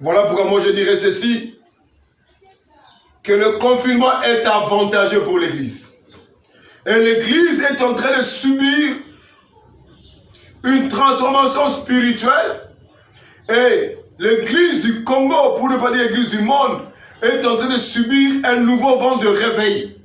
Voilà pourquoi moi je dirais ceci, que le confinement est avantageux pour l'Église. Et l'Église est en train de subir une transformation spirituelle. Et l'Église du Congo, pour ne pas dire l'Église du monde, est en train de subir un nouveau vent de réveil.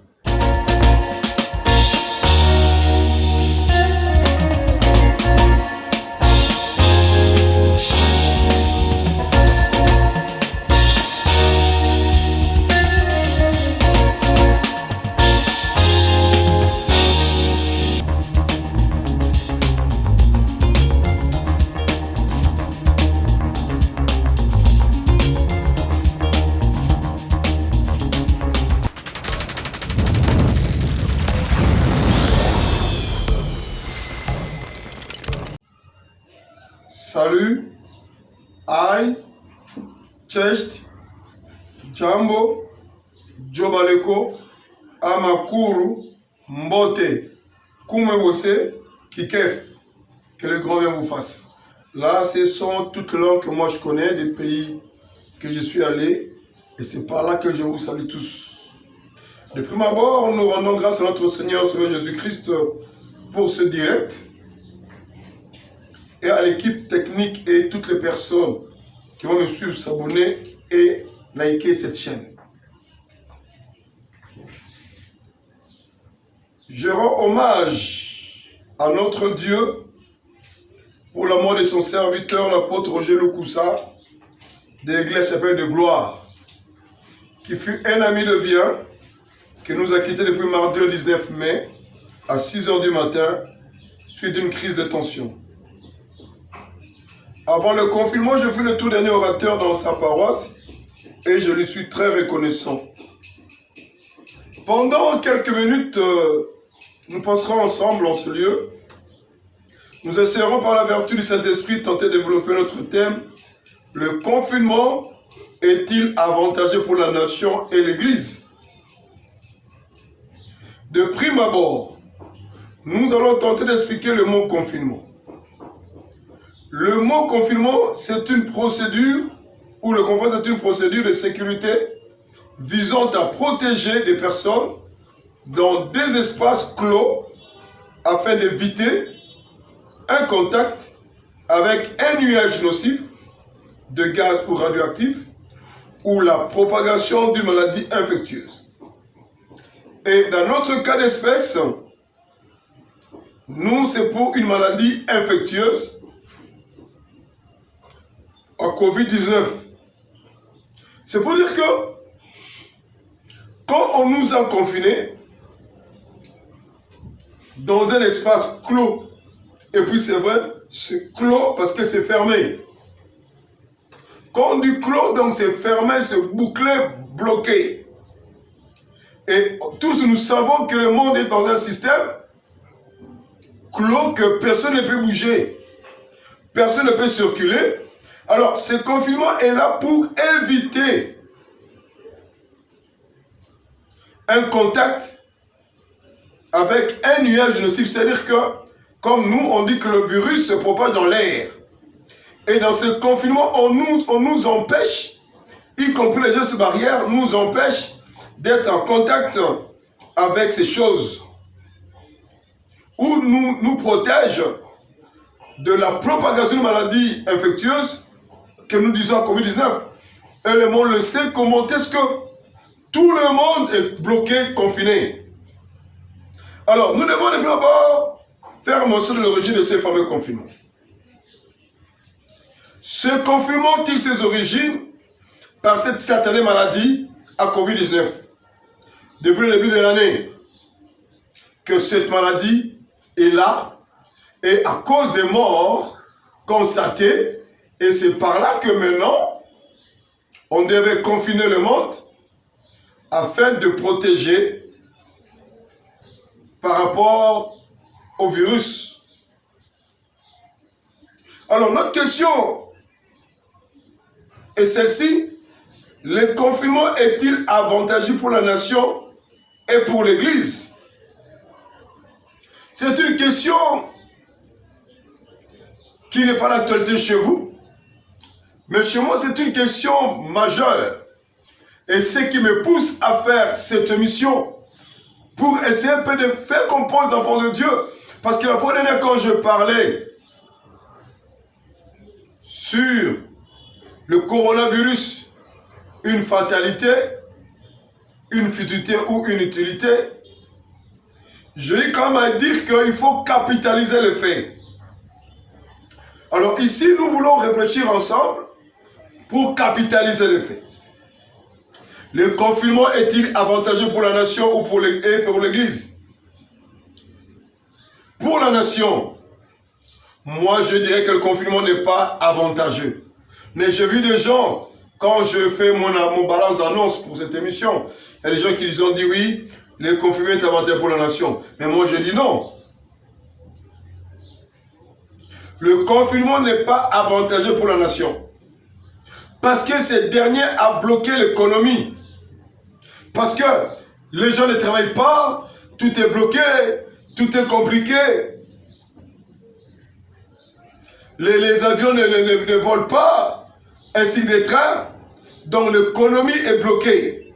Salut, aïe, tchest, jambo, jobaleko, amakuru, mbote, kumebose, kikef. Que le grand bien vous fasse. Là, ce sont toutes les langues que moi je connais, des pays que je suis allé, et c'est par là que je vous salue tous. De prime abord, nous rendons grâce à notre Seigneur Sauveur Jésus-Christ pour ce direct, et à l'équipe technique et toutes les personnes qui vont me suivre, s'abonner et liker cette chaîne. Je rends hommage à notre Dieu pour la mort de son serviteur, l'apôtre Roger Loukoussa, de l'église chapelle de gloire, qui fut un ami de bien, qui nous a quittés depuis mardi le 19 mai, à 6 h du matin, suite d'une crise de tension. Avant le confinement, je fus le tout dernier orateur dans sa paroisse et je lui suis très reconnaissant. Pendant quelques minutes, nous passerons ensemble en ce lieu. Nous essaierons par la vertu du Saint-Esprit de tenter de développer notre thème. Le confinement est-il avantageux pour la nation et l'Église? De prime abord, nous allons tenter d'expliquer le mot confinement. Le mot confinement, c'est une procédure, ou le confinement, c'est une procédure de sécurité visant à protéger des personnes dans des espaces clos afin d'éviter un contact avec un nuage nocif de gaz ou radioactif ou la propagation d'une maladie infectieuse. Et dans notre cas d'espèce, nous, c'est pour une maladie infectieuse à Covid-19. C'est pour dire que quand on nous a confinés dans un espace clos, et puis c'est vrai, c'est clos parce que c'est fermé. Quand on dit clos, donc c'est fermé, c'est bouclé, bloqué. Et tous nous savons que le monde est dans un système clos, que personne ne peut bouger, personne ne peut circuler. Alors, ce confinement est là pour éviter un contact avec un nuage nocif. C'est-à-dire que, comme nous, on dit que le virus se propage dans l'air. Et dans ce confinement, on nous empêche, y compris les gestes barrières, nous empêche d'être en contact avec ces choses. Ou nous protège de la propagation de maladies infectieuses que nous disons à Covid-19. Et le monde le sait, comment est-ce que tout le monde est bloqué, confiné. Alors, nous devons d'abord faire mention de l'origine de ces fameux confinements. Ce confinement tire ses origines par cette satanée maladie à Covid-19. Depuis le début de l'année, que cette maladie est là, et à cause des morts constatées, et c'est par là que maintenant, on devait confiner le monde afin de protéger par rapport au virus. Alors, notre question est celle-ci. Le confinement est-il avantageux pour la nation et pour l'Église? C'est une question qui n'est pas d'actualité chez vous, Mais chez moi, c'est une question majeure. Et ce qui me pousse à faire cette mission, pour essayer un peu de faire comprendre les enfants de Dieu. Parce que la fois dernière, quand je parlais sur le coronavirus, une fatalité, une futilité ou une utilité, j'ai quand même à dire qu'il faut capitaliser le fait. Alors ici, nous voulons réfléchir ensemble pour capitaliser le fait. Le confinement est-il avantageux pour la nation ou pour l'Église? Pour la nation, moi je dirais que le confinement n'est pas avantageux. Mais j'ai vu des gens, quand je fais mon balance d'annonce pour cette émission, il y a des gens qui ont dit oui, le confinement est avantageux pour la nation. Mais moi je dis non. Le confinement n'est pas avantageux pour la nation. Parce que ce dernier a bloqué l'économie. Parce que les gens ne travaillent pas, tout est bloqué, tout est compliqué. Les avions ne volent pas, ainsi que les trains. Donc l'économie est bloquée.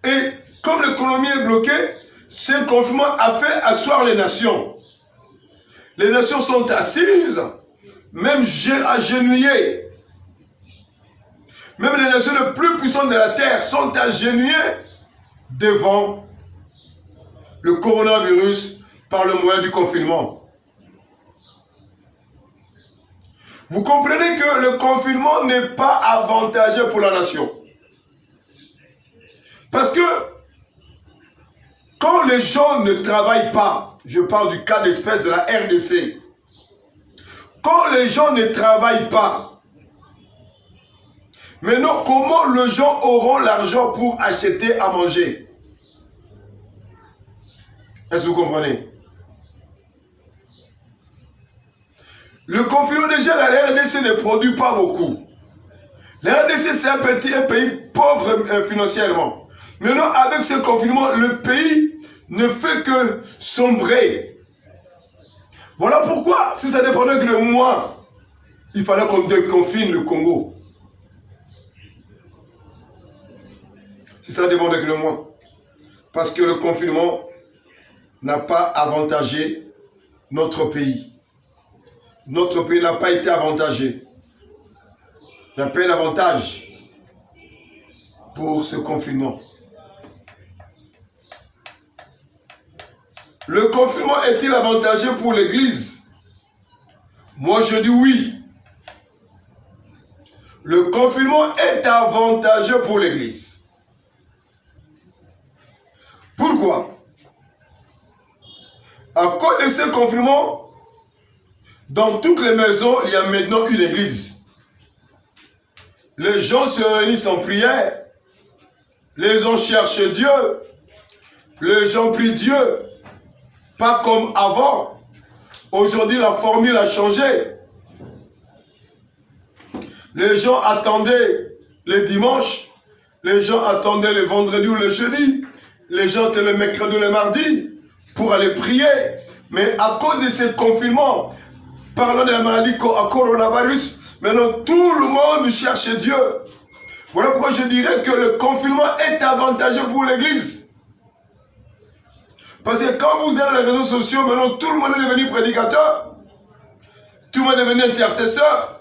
Et comme l'économie est bloquée, ce confinement a fait asseoir les nations. Les nations sont assises, même agenouillées. Même les nations les plus puissantes de la terre sont agenouillées devant le coronavirus par le moyen du confinement. Vous comprenez que le confinement n'est pas avantageux pour la nation. Parce que quand les gens ne travaillent pas, je parle du cas d'espèce de la RDC, quand les gens ne travaillent pas, maintenant, comment les gens auront l'argent pour acheter à manger? Est-ce que vous comprenez? Le confinement, déjà, la RDC ne produit pas beaucoup. La RDC, c'est un pays pauvre financièrement. Maintenant, avec ce confinement, le pays ne fait que sombrer. Voilà pourquoi, si ça dépendait que de moi, il fallait qu'on déconfine le Congo. Si ça dépendait que de moi. Parce que le confinement n'a pas avantagé notre pays. Notre pays n'a pas été avantagé. Il n'y a pas d'avantage pour ce confinement. Le confinement est-il avantageux pour l'Église? Moi je dis oui. Le confinement est avantageux pour l'Église. Pourquoi? À cause de ce confinement, dans toutes les maisons, il y a maintenant une église. Les gens se réunissent en prière. Les gens cherchent Dieu. Les gens prient Dieu. Pas comme avant. Aujourd'hui, la formule a changé. Les gens attendaient le dimanche. Les gens attendaient le vendredi ou le jeudi. Les gens étaient le mercredi ou le mardi pour aller prier. Mais à cause de ce confinement, parlant de la maladie à coronavirus, maintenant tout le monde cherche Dieu. Voilà pourquoi je dirais que le confinement est avantageux pour l'Église. Parce que quand vous êtes dans les réseaux sociaux, maintenant tout le monde est devenu prédicateur. Tout le monde est devenu intercesseur.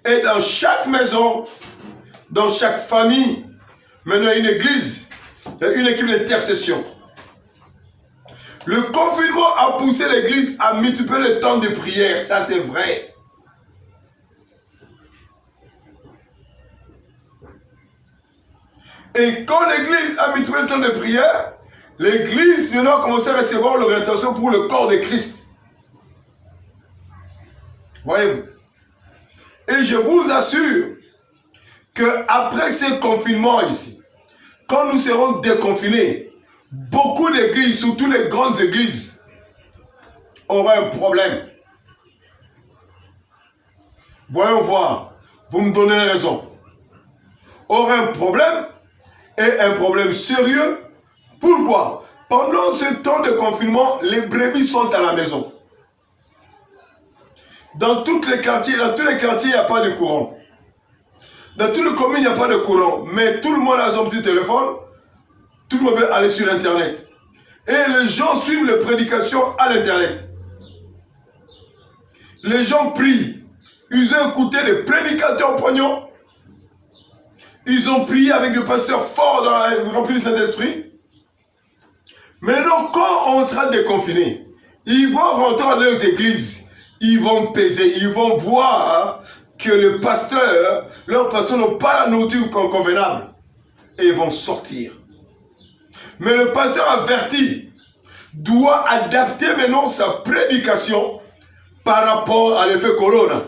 Et dans chaque maison, dans chaque famille, maintenant il y a une église. Il y a une équipe d'intercession. Le confinement a poussé l'église à multiplier le temps de prière. Ça, c'est vrai. Et quand l'église a multiplié le temps de prière, l'église maintenant a commencé à recevoir l'orientation pour le corps de Christ. Voyez-vous? Et je vous assure qu'après ce confinement ici, quand nous serons déconfinés, beaucoup d'églises, surtout les grandes églises, auront un problème. Voyons voir, vous me donnez raison. Auront un problème, et un problème sérieux. Pourquoi? Pendant ce temps de confinement, les brebis sont à la maison. dans tous les quartiers, il n'y a pas de courant. Dans toutes les communes, il n'y a pas de courant. Mais tout le monde a son petit téléphone. Tout le monde peut aller sur Internet. Et les gens suivent les prédications à l'Internet. Les gens prient. Ils ont écouté les prédicateurs poignons. Ils ont prié avec le pasteur fort rempli du Saint-Esprit. Maintenant, quand on sera déconfiné, ils vont rentrer dans leurs églises. Ils vont peser. Ils vont voir que le pasteur, leurs pasteurs n'ont pas la nourriture convenable. Et ils vont sortir. Mais le pasteur averti doit adapter maintenant sa prédication par rapport à l'effet corona.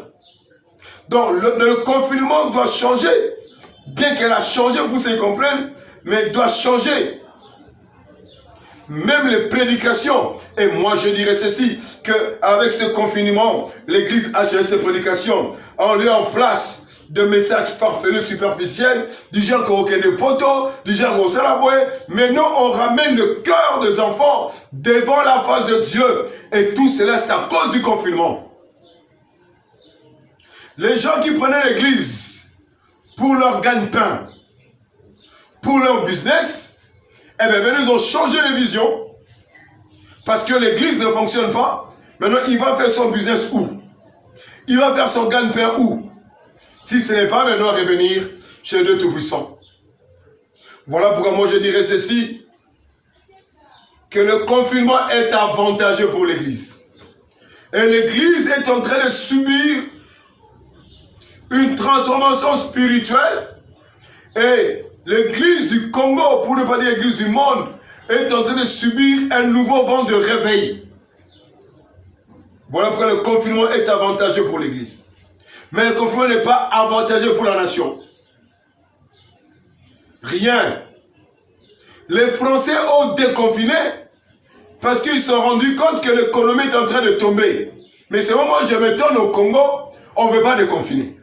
Donc le confinement doit changer, bien qu'elle a changé pour ceux qui comprennent, mais elle doit changer. Même les prédications. Et moi je dirais ceci, qu'avec ce confinement, l'Église a changé ses prédications. On met en place de messages farfelus superficiels, du genre qu'on a des poteaux, du genre qu'on salaboué. Maintenant, on ramène le cœur des enfants devant la face de Dieu. Et tout cela, c'est à cause du confinement. Les gens qui prenaient l'église pour leur gagne-pain, pour leur business, eh bien, ils ont changé de vision. Parce que l'église ne fonctionne pas. Maintenant, il va faire son business où? Il va faire son gagne-pain où? Si ce n'est pas maintenant revenir chez Dieu Tout-Puissant. Voilà pourquoi moi je dirais ceci, que le confinement est avantageux pour l'Église. Et l'Église est en train de subir une transformation spirituelle. Et l'Église du Congo, pour ne pas dire l'Église du monde, est en train de subir un nouveau vent de réveil. Voilà pourquoi le confinement est avantageux pour l'Église. Mais le confinement n'est pas avantageux pour la nation. Rien. Les Français ont déconfiné parce qu'ils se sont rendus compte que l'économie est en train de tomber. Mais c'est moi, je m'étonne au Congo, on ne veut pas déconfiner.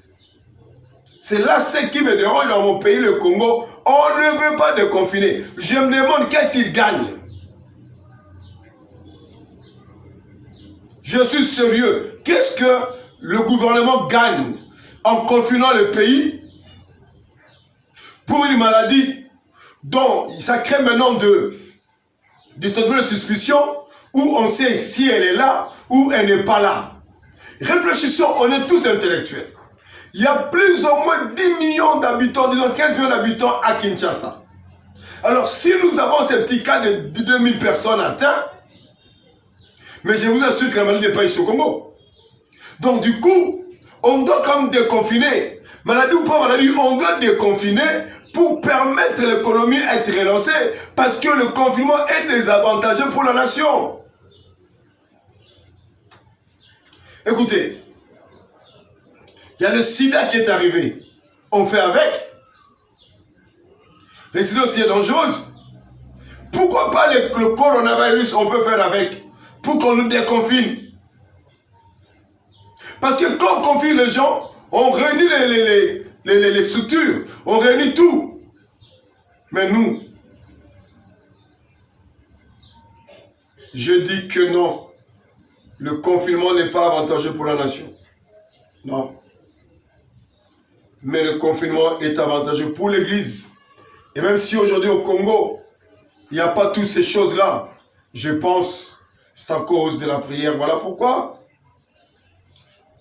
C'est là ce qui me dérange dans mon pays, le Congo. On ne veut pas déconfiner. Je me demande qu'est-ce qu'ils gagnent. Je suis sérieux. Qu'est-ce que le gouvernement gagne en confinant le pays pour une maladie dont ça crée maintenant des de suspicion où on sait si elle est là ou elle n'est pas là. Réfléchissons, on est tous intellectuels. Il y a plus ou moins 10 millions d'habitants, disons 15 millions d'habitants à Kinshasa. Alors si nous avons ces petits cas de 2000 personnes atteintes, mais je vous assure que la maladie n'est pas ici au Congo. Donc du coup, on doit quand même déconfiner. Maladie ou pas maladie, on doit déconfiner pour permettre l'économie d'être relancée. Parce que le confinement est désavantageux pour la nation. Écoutez, il y a le sida qui est arrivé. On fait avec. Le sida aussi est dangereuse. Pourquoi pas le coronavirus, on peut faire avec pour qu'on nous déconfine? Parce que quand on confine les gens, on réunit les structures, on réunit tout. Mais nous, je dis que non. Le confinement n'est pas avantageux pour la nation. Non. Mais le confinement est avantageux pour l'Église. Et même si aujourd'hui au Congo, il n'y a pas toutes ces choses-là, je pense que c'est à cause de la prière. Voilà pourquoi.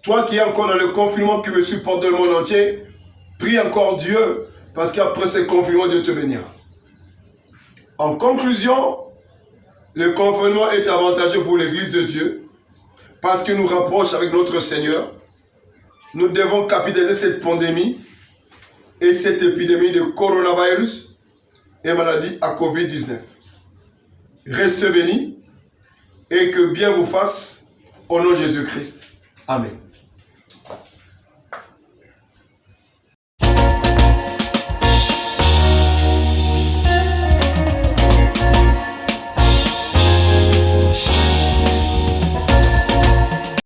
Toi qui es encore dans le confinement, qui me supporte dans le monde entier, prie encore Dieu, parce qu'après ce confinement, Dieu te bénira. En conclusion, le confinement est avantageux pour l'Église de Dieu, parce qu'il nous rapproche avec notre Seigneur. Nous devons capitaliser cette pandémie et cette épidémie de coronavirus et maladie à Covid-19. Restez bénis et que bien vous fasse au nom de Jésus-Christ. Amen.